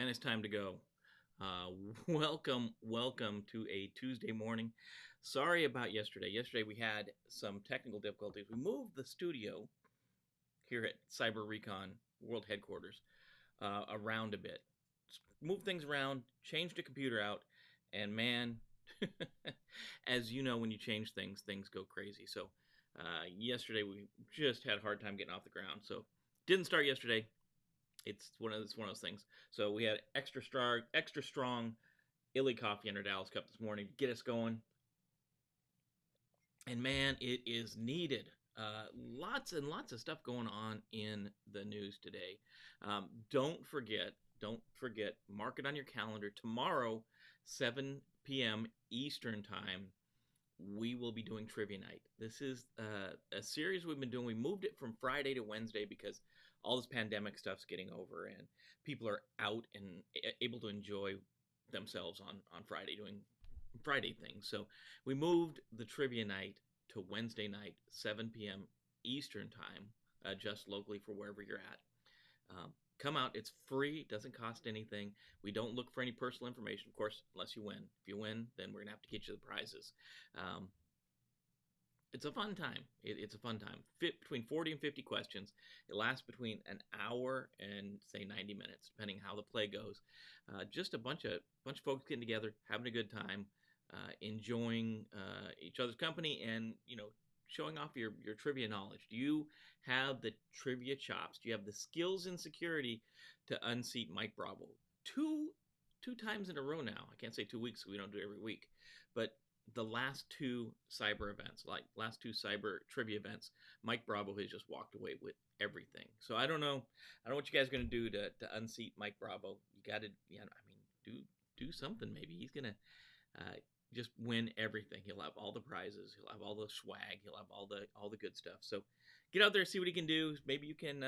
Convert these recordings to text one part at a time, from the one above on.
man, it's time to go. Uh, welcome to a Tuesday morning. Sorry about yesterday. Yesterday we had some technical difficulties. We moved the studio here at Cyber-Recon World Headquarters around a bit. Moved things around, changed the computer out, and man, as you know, when you change things, things go crazy. So yesterday we just had a hard time getting off the ground. So didn't start yesterday. It's one of those things. So we had extra strong illy coffee in our Dallas cup this morning to get us going, and man, it is needed. Lots and lots of stuff going on in the news today. Don't forget, mark it on your calendar. Tomorrow, 7 p.m. Eastern time, we will be doing trivia night. This is a series we've been doing. We moved it from Friday to Wednesday because all this pandemic stuff's getting over and people are out and able to enjoy themselves on Friday doing Friday things. So we moved the trivia night to Wednesday night, 7 p.m. Eastern time, just locally for wherever you're at. Come out. It's free. Doesn't cost anything. We don't look for any personal information, of course, unless you win. If you win, then we're gonna have to get you the prizes. It's a fun time. It's a fun time. Between 40 and 50 questions. It lasts between an hour and say 90 minutes, depending how the play goes. Just a bunch of folks getting together, having a good time, enjoying each other's company, and showing off your trivia knowledge. Do you have the trivia chops? Do you have the skills and security to unseat Mike Bravo? Two times in a row now. I can't say 2 weeks, so we don't do it every week, but the last two cyber events, like last two cyber trivia events, Mike Bravo has just walked away with everything. So I don't know what you guys are gonna do to unseat Mike Bravo. You got to, do something. Maybe he's gonna uh, just win everything. He'll have all the prizes. He'll have all the swag. He'll have all the good stuff. So get out there, see what he can do. Maybe you can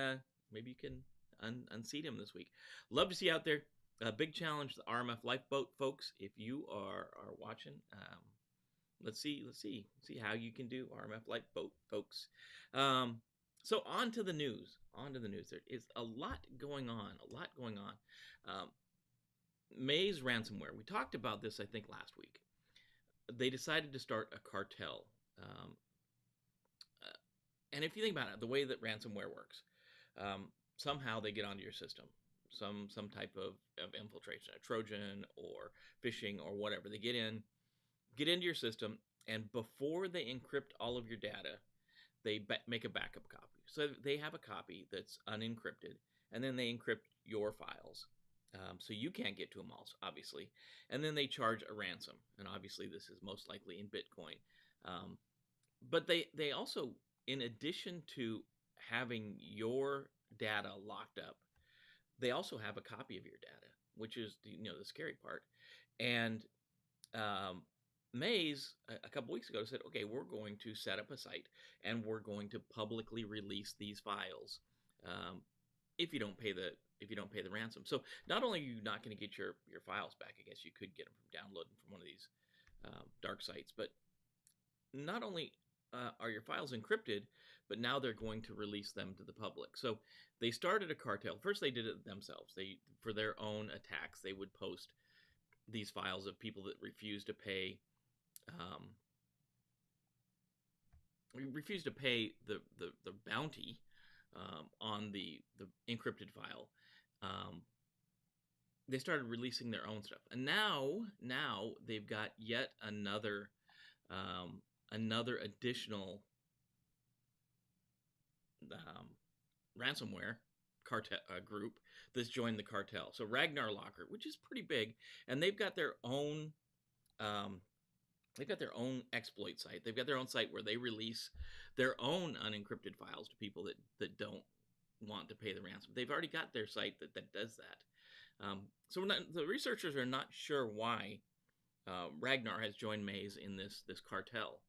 unseat him this week. Love to see you out there. Big challenge, the RMF Lifeboat folks. If you are watching, let's see how you can do RMF Lifeboat folks. So on to the news. There is a lot going on. Maze ransomware. We talked about this, I think, last week. They decided to start a cartel. And if you think about it, the way that ransomware works, somehow they get onto your system. Some type of infiltration, a Trojan or phishing or whatever. They get into your system, and before they encrypt all of your data, they make a backup copy. So they have a copy that's unencrypted, and then they encrypt your files. So you can't get to them all, obviously. And then they charge a ransom, and obviously this is most likely in Bitcoin. But they also, in addition to having your data locked up, they also have a copy of your data, which is the scary part. And Maze a couple weeks ago said, okay, we're going to set up a site and we're going to publicly release these files if you don't pay the ransom. So not only are you not going to get your files back, I guess you could get them from downloading from one of these dark sites, but not only are your files encrypted, but now they're going to release them to the public. So they started a cartel. First, they did it themselves. For their own attacks, they would post these files of people that refuse to pay the bounty on the encrypted file. They started releasing their own stuff, and now they've got yet another additional ransomware cartel group that's joined the cartel. So Ragnar Locker, which is pretty big, and they've got their own exploit site. They've got their own site where they release their own unencrypted files to people that don't want to pay the ransom. They've already got their site that does that. So the researchers are not sure why Ragnar has joined Maze in this cartel.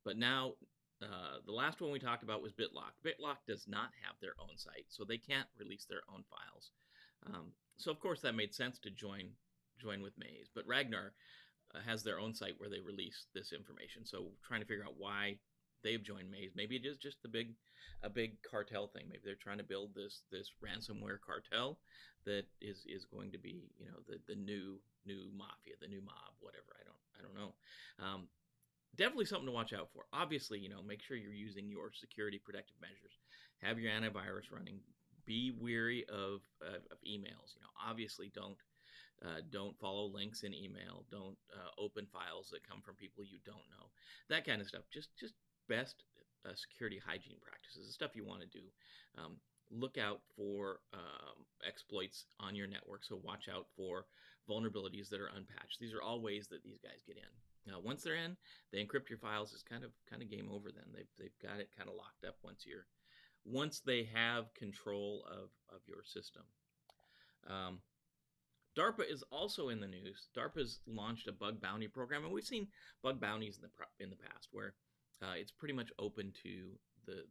But now, the last one we talked about was BitLock. BitLock does not have their own site, so they can't release their own files. So of course that made sense to join with Maze. But Ragnar has their own site where they release this information. So trying to figure out why they've joined Maze. Maybe it is just a big cartel thing. Maybe they're trying to build this ransomware cartel that is going to be, you know, the new mafia, the new mob, whatever. I don't know. Definitely something to watch out for. Obviously, you know, make sure you're using your security protective measures. Have your antivirus running. Be weary of emails. You know, obviously don't follow links in email. Don't open files that come from people you don't know. That kind of stuff. Just best security hygiene practices. The stuff you want to do. Look out for exploits on your network. So watch out for vulnerabilities that are unpatched. These are all ways that these guys get in. Now, once they're in, they encrypt your files. It's kind of game over. Then they've got it kind of locked up once they have control of your system. DARPA is also in the news. DARPA's launched a bug bounty program, and we've seen bug bounties in the past, where it's pretty much open to the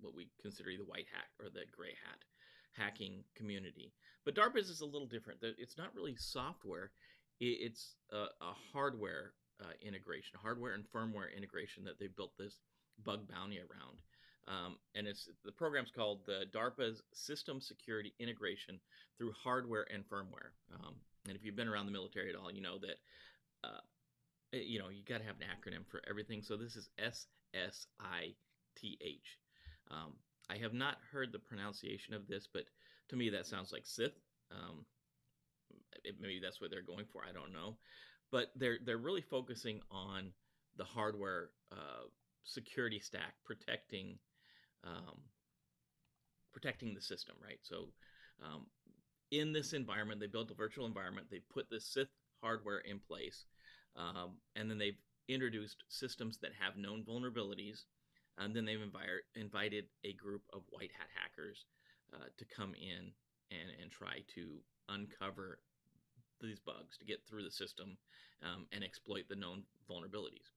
what we consider the white hat or the gray hat hacking community. But DARPA's is a little different. It's not really software. It's a hardware integration, hardware and firmware integration that they built this bug bounty around. And the program's called the DARPA's System Security Integration through Hardware and Firmware. And if you've been around the military at all, you know that you got to have an acronym for everything. So this is SSITH. I have not heard the pronunciation of this, but to me that sounds like Sith. Maybe that's what they're going for. I don't know, but they're really focusing on the hardware security stack, protecting the system, right? So in this environment, they built a virtual environment. They put the Sith hardware in place, and then they've introduced systems that have known vulnerabilities, and then they've invited a group of white hat hackers to come in and try to uncover these bugs, to get through the system and exploit the known vulnerabilities.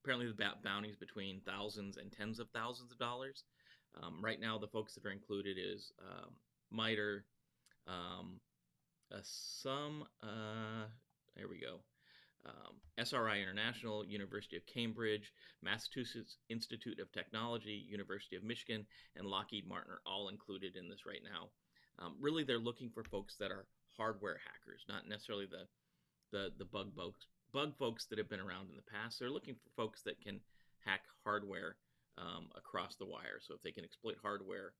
Apparently the bounties between thousands and tens of thousands of dollars. Right now the folks that are included is MITRE, there we go, SRI International, University of Cambridge, Massachusetts Institute of Technology, University of Michigan, and Lockheed Martin are all included in this right now. Really, they're looking for folks that are hardware hackers, not necessarily the bug folks that have been around in the past. They're looking for folks that can hack hardware across the wire. So if they can exploit hardware,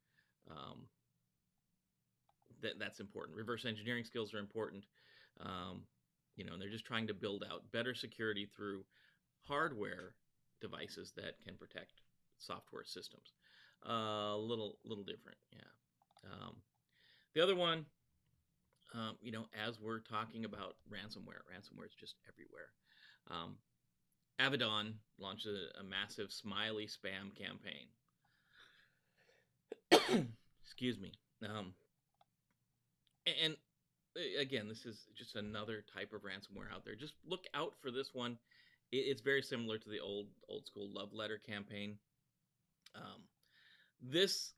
that's important. Reverse engineering skills are important. And they're just trying to build out better security through hardware devices that can protect software systems. Little different, yeah. The other one, as we're talking about ransomware is just everywhere. Avedon launched a massive smiley spam campaign. Excuse me. And again, this is just another type of ransomware out there. Just look out for this one. It's very similar to the old school love letter campaign. This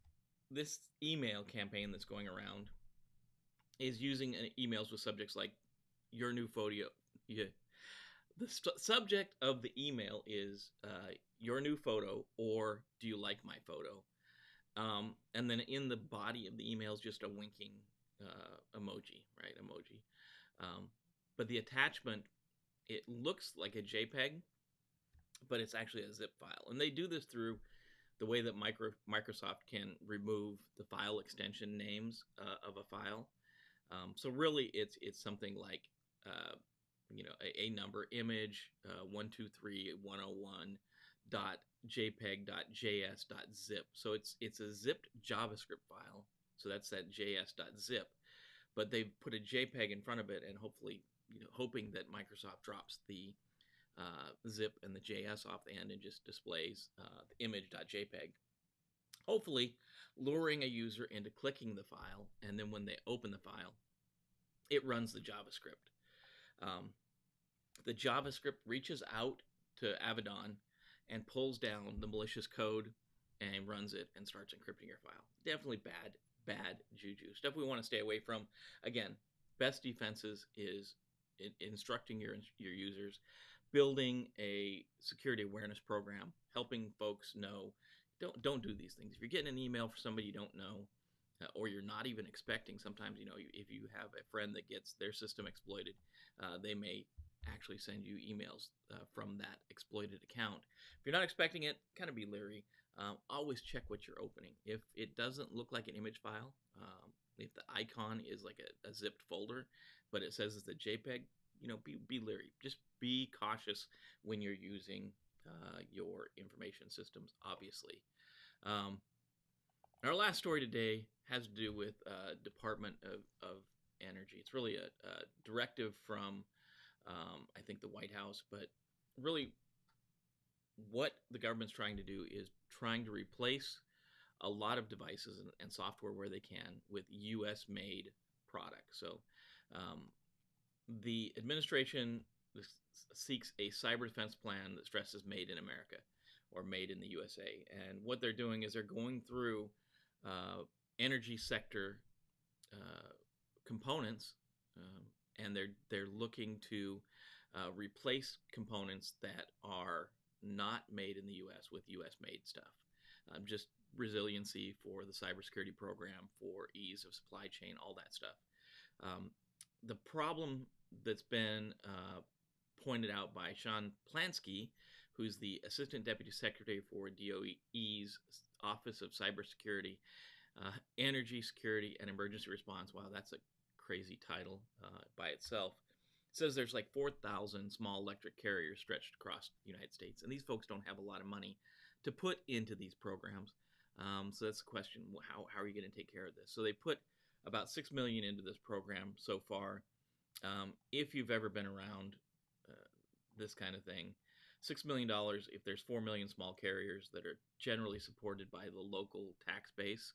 email campaign that's going around is using emails with subjects like your new photo. Yeah. The subject of the email is your new photo, or do you like my photo? And then in the body of the email is just a winking emoji, right? But the attachment, it looks like a JPEG, but it's actually a zip file. And they do this through the way that Microsoft can remove the file extension names of a file. So really, it's something like a number image 123.101.jpeg.js.zip. So it's a zipped JavaScript file. So that's that js.zip. But they've put a JPEG in front of it, and hopefully, hoping that Microsoft drops the zip and the JS off the end and just displays the image.jpg. Hopefully, luring a user into clicking the file, and then when they open the file, it runs the JavaScript. The JavaScript reaches out to Avedon and pulls down the malicious code and runs it and starts encrypting your file. Definitely bad juju. Stuff we want to stay away from. Again, best defenses is instructing your users. building a security awareness program, helping folks know don't do these things. If you're getting an email for somebody you don't know, or you're not even expecting, sometimes if you have a friend that gets their system exploited, they may actually send you emails from that exploited account. If you're not expecting it, kind of be leery. Always check what you're opening. If it doesn't look like an image file, if the icon is like a zipped folder, but it says it's a JPEG, be leery. Just be cautious when you're using your information systems, obviously. Our last story today has to do with Department of Energy. It's really a directive from, I think, the White House, but really what the government's trying to do is trying to replace a lot of devices and software where they can with U.S.-made products. So the administration seeks a cyber defense plan that stresses made in America or made in the USA. And what they're doing is they're going through energy sector components, and they're looking to replace components that are not made in the U.S. with U.S.-made stuff. Just resiliency for the cybersecurity program, for ease of supply chain, all that stuff. The problem that's been pointed out by Sean Plansky, who's the Assistant Deputy Secretary for DOE's Office of Cybersecurity, Energy Security, and Emergency Response. Wow, that's a crazy title by itself. It says there's like 4,000 small electric carriers stretched across the United States, and these folks don't have a lot of money to put into these programs. So that's the question: how are you going to take care of this? So they put about $6 million into this program so far. If you've ever been around this kind of thing, $6 million, if there's 4 million small carriers that are generally supported by the local tax base,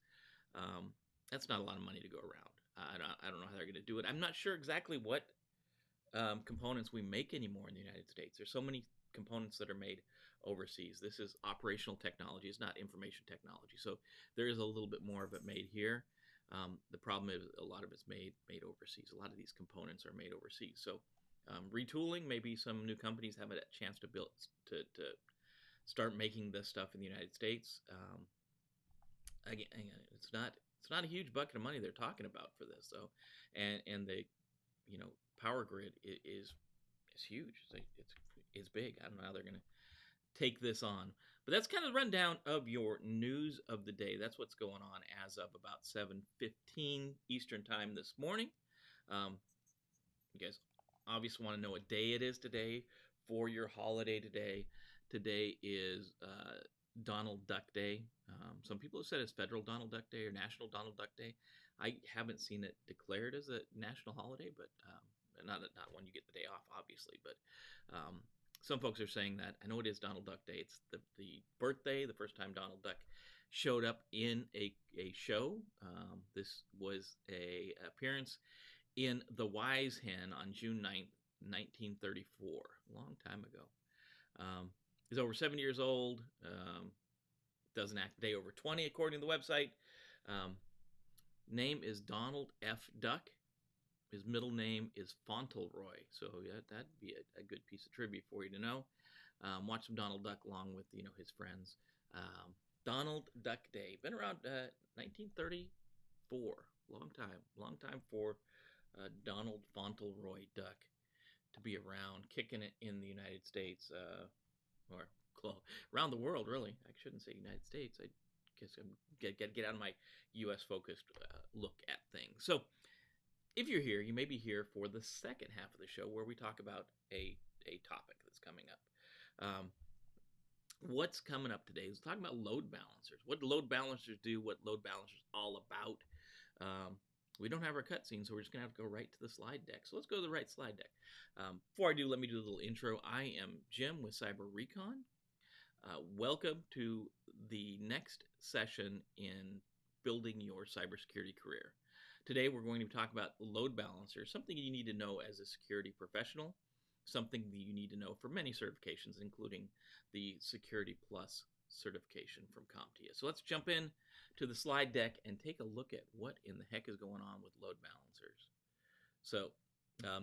that's not a lot of money to go around. I don't know how they're going to do it. I'm not sure exactly what components we make anymore in the United States. There's so many components that are made overseas. This is operational technology. It's not information technology. So there is a little bit more of it made here. The problem is a lot of it's made overseas. A lot of these components are made overseas. So retooling, maybe some new companies have a chance to build to start making this stuff in the United States. Again, it's not a huge bucket of money they're talking about for this. So, and the power grid is huge. It's big. I don't know how they're going to take this on. But that's kind of the rundown of your news of the day. That's what's going on as of about 7:15 Eastern time this morning. You guys obviously want to know what day it is today for your holiday today. Today is Donald Duck Day. Some people have said it's Federal Donald Duck Day or National Donald Duck Day. I haven't seen it declared as a national holiday, but not one you get the day off, obviously. But some folks are saying that. I know it is Donald Duck Day. It's the birthday, the first time Donald Duck showed up in a show. This was a appearance in The Wise Hen on June 9th, 1934, a long time ago. He's over 70 years old. Doesn't act a day over 20, according to the website. Name is Donald F. Duck. His middle name is Fauntleroy. So yeah, that'd be a good piece of trivia for you to know. Watch some Donald Duck along with his friends. Donald Duck Day. Been around 1934. Long time for Donald Fauntleroy Duck to be around, kicking it in the United States, or around the world, really. I shouldn't say United States. I guess I'm get out of my U.S. focused look at things. So if you're here, you may be here for the second half of the show where we talk about a topic that's coming up. What's coming up today is talking about load balancers. What load balancers do, what load balancers all about. We don't have our cutscene, so we're just going to have to go right to the slide deck. So let's go to the right slide deck. Before I do, let me do a little intro. I am Jim with Cyber-Recon. Welcome to the next session in building your cybersecurity career. Today, we're going to talk about load balancers, something you need to know as a security professional, something that you need to know for many certifications, including the Security Plus certification from CompTIA. So let's jump in to the slide deck and take a look at what in the heck is going on with load balancers. So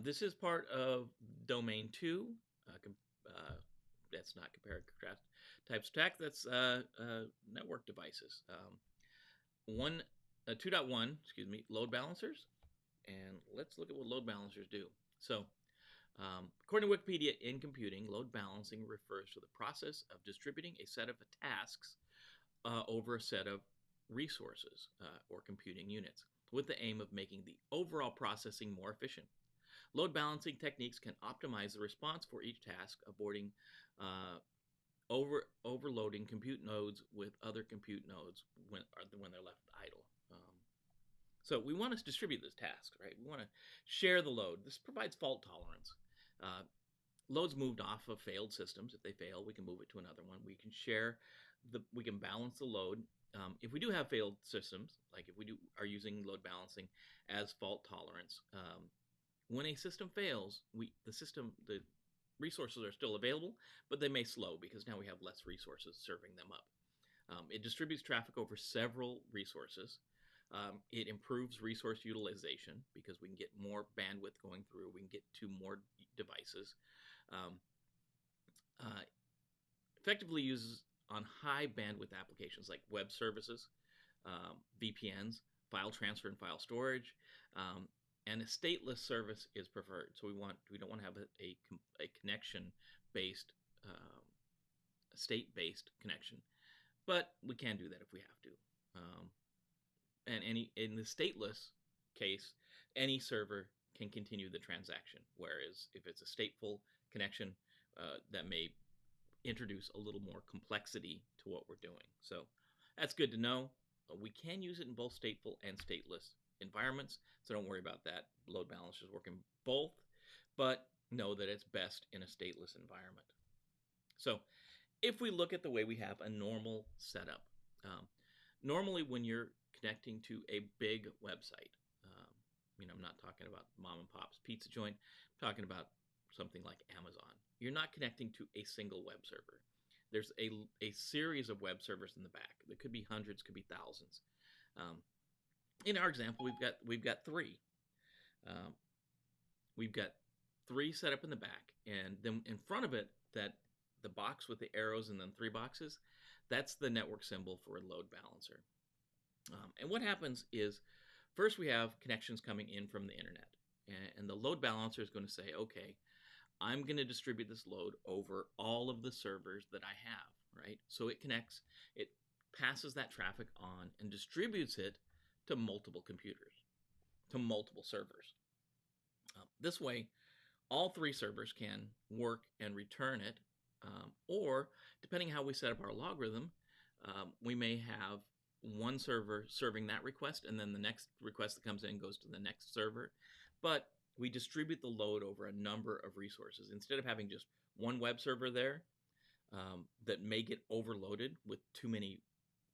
this is part of Domain 2, That's not compare and contrast types of attack. That's network devices. 2.1, excuse me, load balancers. And let's look at what load balancers do. So, according to Wikipedia, in computing, load balancing refers to the process of distributing a set of tasks over a set of resources or computing units with the aim of making the overall processing more efficient. Load balancing techniques can optimize the response for each task, avoiding overloading compute nodes with other compute nodes when they're left idle. So we want to distribute this task, right? We want to share the load. This provides fault tolerance. Loads moved off of failed systems. If they fail, we can move it to another one. We can we can balance the load. If we do have failed systems, like if we are using load balancing as fault tolerance, when a system fails, the resources are still available, but they may slow because now we have less resources serving them up. It distributes traffic over several resources. It improves resource utilization because we can get more bandwidth going through. We can get to more devices. Effectively uses on high bandwidth applications like web services, VPNs, file transfer and file storage, and a stateless service is preferred. So we don't want to have a connection-based, state-based connection, but we can do that if we have to. And in the stateless case, any server can continue the transaction. Whereas if it's a stateful connection, that may introduce a little more complexity to what we're doing. So that's good to know. We can use it in both stateful and stateless environments, so don't worry about that. Load balancers work in both, but know that it's best in a stateless environment. So if we look at the way we have a normal setup, normally when you're connecting to a big website, I'm not talking about mom and pop's pizza joint, I'm talking about something like Amazon. You're not connecting to a single web server. There's a series of web servers in the back. There could be hundreds, could be thousands. In our example, we've got three. We've got three set up in the back, and then in front of it, that the box with the arrows and then three boxes, that's the network symbol for a load balancer. And what happens is, first we have connections coming in from the internet, and the load balancer is going to say, okay, I'm going to distribute this load over all of the servers that I have, right? So it connects, it passes that traffic on and distributes it to multiple computers, to multiple servers. This way, all three servers can work and return it, or depending how we set up our logarithm, we may have one server serving that request, and then the next request that comes in goes to the next server. But we distribute the load over a number of resources. Instead of having just one web server there that may get overloaded with too many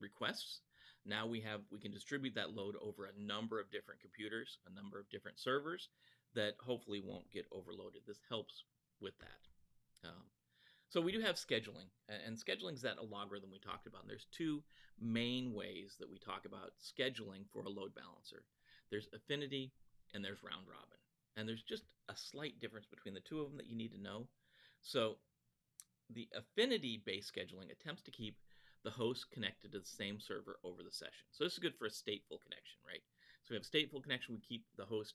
requests, now we can distribute that load over a number of different computers, a number of different servers that hopefully won't get overloaded. This helps with that. So we do have scheduling, and scheduling is that logarithm we talked about. And there's two main ways that we talk about scheduling for a load balancer. There's affinity and there's round robin. And there's just a slight difference between the two of them that you need to know. So the affinity-based scheduling attempts to keep the host connected to the same server over the session. So this is good for a stateful connection, right? So we have a stateful connection, we keep the host,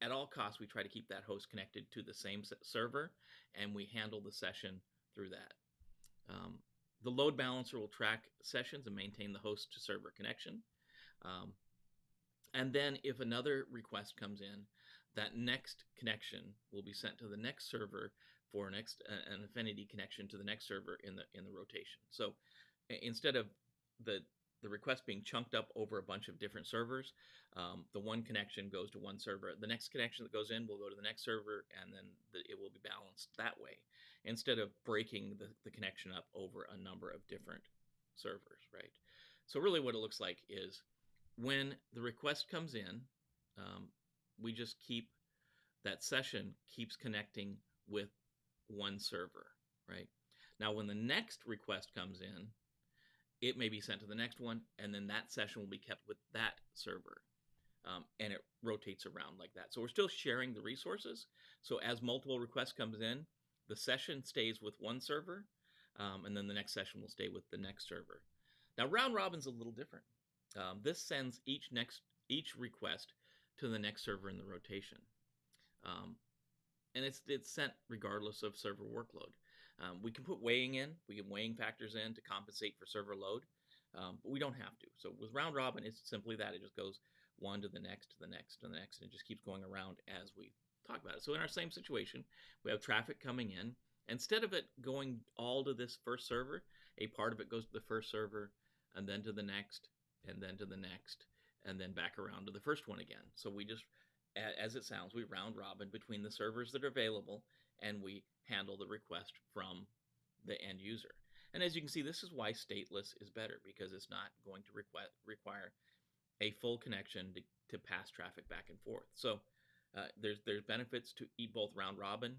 at all costs, we try to keep that host connected to the same server, and we handle the session through that. The load balancer will track sessions and maintain the host to server connection. And then if another request comes in, that next connection will be sent to the next server for an affinity connection to the next server in the rotation. So instead of the request being chunked up over a bunch of different servers, the one connection goes to one server. The next connection that goes in will go to the next server, and then it will be balanced that way, instead of breaking the connection up over a number of different servers, right? So really what it looks like is when the request comes in, we just keep that session keeps connecting with one server, right? Now, when the next request comes in, it may be sent to the next one, and then that session will be kept with that server, and it rotates around like that. So we're still sharing the resources. So as multiple requests comes in, the session stays with one server, and then the next session will stay with the next server. Now, round robin's a little different. This sends each request to the next server in the rotation, and it's sent regardless of server workload. We can put weighing in, we can weighing factors in to compensate for server load, but we don't have to. So with round robin, it's simply that. It just goes one to the next, to the next, to the next, and it just keeps going around as we talk about it. So in our same situation, we have traffic coming in. Instead of it going all to this first server, a part of it goes to the first server, and then to the next, and then to the next, and then back around to the first one again. So we just, as it sounds, we round robin between the servers that are available, and we handle the request from the end user. And as you can see, this is why stateless is better, because it's not going to require a full connection to pass traffic back and forth. So there's benefits to both round robin,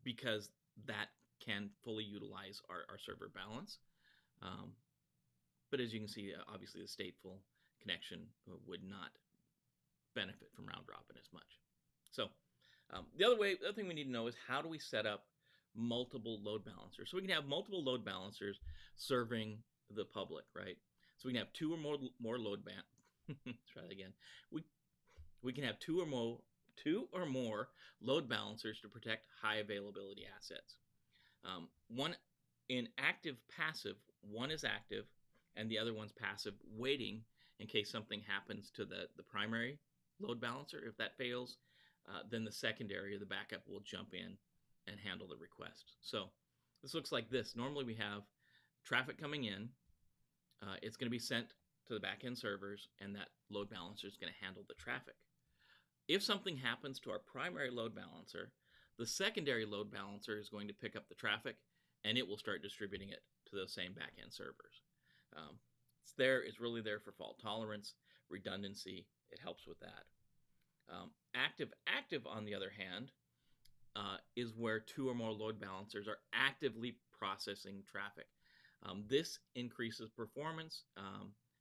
because that can fully utilize our server balance. But as you can see, obviously the stateful connection would not benefit from round robin as much. So the other thing we need to know is, how do we set up multiple load balancers? So we can have multiple load balancers serving the public, right? So we can have two or more load let's try that again. We can have two or more load balancers to protect high availability assets. One in active passive, one is active and the other one's passive, waiting in case something happens to the primary load balancer. If that fails, then the secondary or the backup will jump in and handle the request. So this looks like this. Normally we have traffic coming in. It's going to be sent to the back-end servers, and that load balancer is going to handle the traffic. If something happens to our primary load balancer, the secondary load balancer is going to pick up the traffic, and it will start distributing it to those same back-end servers. It's really there for fault tolerance, redundancy. It helps with that. Active, on the other hand, is where two or more load balancers are actively processing traffic. This increases performance,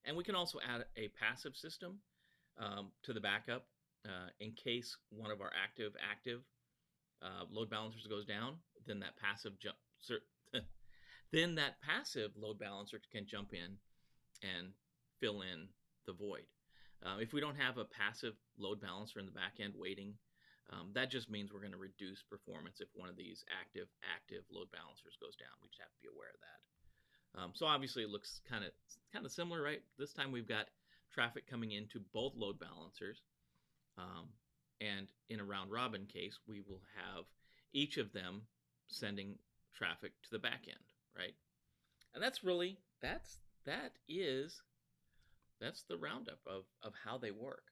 and we can also add a passive system to the backup in case one of our active load balancers goes down. Then that passive load balancer can jump in and fill in the void. If we don't have a passive load balancer in the back end waiting, that just means we're going to reduce performance if one of these active load balancers goes down. We just have to be aware of that. So obviously it looks kind of similar, right? This time we've got traffic coming into both load balancers, and in a round robin case, we will have each of them sending traffic to the back end, right? And that's the roundup of how they work.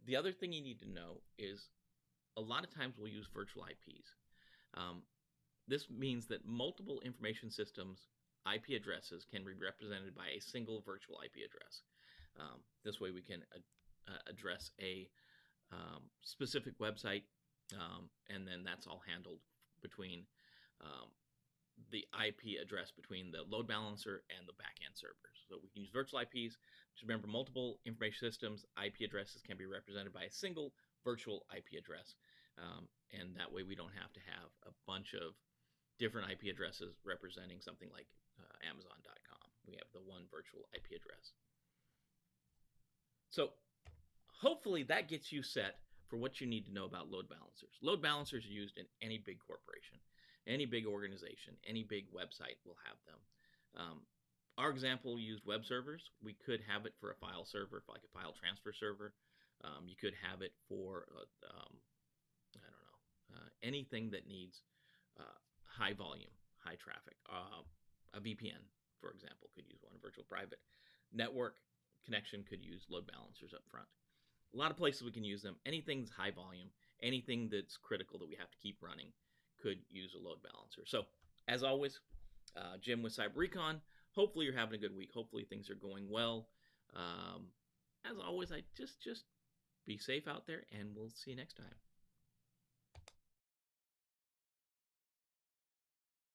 The other thing you need to know is, a lot of times we'll use virtual IPs. This means that multiple information systems' IP addresses can be represented by a single virtual IP address. This way we can address a specific website, and then that's all handled between the IP address between the load balancer and the backend servers. So we can use virtual IPs. Just remember, multiple information systems' IP addresses can be represented by a single virtual IP address, and that way we don't have to have a bunch of different IP addresses representing something like Amazon.com. We have the one virtual IP address. So hopefully that gets you set for what you need to know about load balancers. Load balancers are used in any big corporation, any big organization, any big website will have them. Our example used web servers. We could have it for a file server, like a file transfer server. You could have it for, anything that needs high volume, high traffic. A VPN, for example, could use one. A virtual private network connection could use load balancers up front. A lot of places we can use them. Anything's high volume, anything that's critical that we have to keep running could use a load balancer. So, as always, Jim with Cyber-Recon. Hopefully you're having a good week. Hopefully things are going well. As always, I just be safe out there, and we'll see you next time.